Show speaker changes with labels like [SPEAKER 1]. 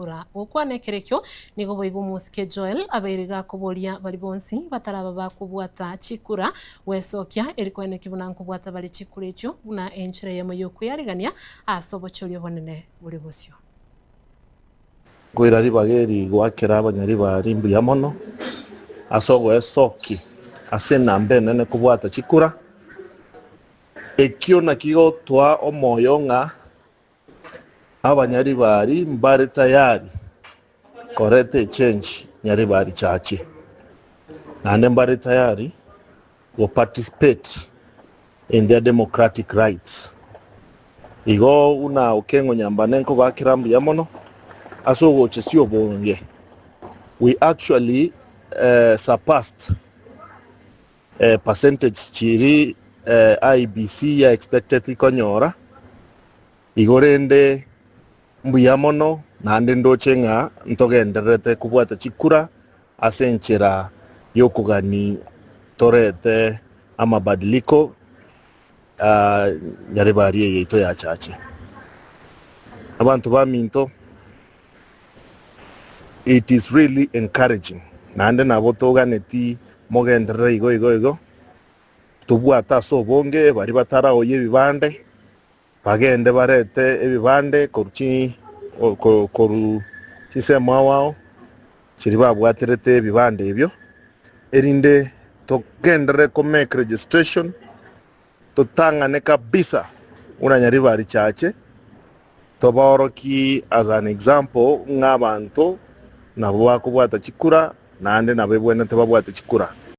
[SPEAKER 1] ura okwane kerekyo nigo boigo musike Joel abairiga kuboria bari bonsi bataraba bakubwata chikura wesokia erikwene kibuna nkubwata bari chikura echo buna enchire yemo yokwiyarigania asobochorio bonene buri bosio
[SPEAKER 2] kwira ribageri gwakera abanyari bari mbuya mono asogo esoki ase nambe nene kubwata chikura ekio nakigo twa omoyo nga abanyari bari mbare tayari korete change nyari bari chache nande mbare tayari will participate in their democratic rights igo una ukengo nyambanenko bakirambu ya mono asogo chesio bonge we actually surpassed percentage chiri IBC ya expected konyora igorende mbuya mono nande ndoche nga ntogenderete kubwata chikura asenchera yokugani torete amabadiliko yari bari yeito ya chache abantu baminto it is really encouraging nande nabo toganeti mogendere igo tubwata so bonge bari batara oye bibande bagende barete ebibande koruchi koru chisema wao chiri babwaterete ebibande ebyo erinde togendere ko make registration totangane kabisa unanyari bari chache toboroki as an example ng'abantu nabo bakubwata chikura nande nabebwene tebabwata chikura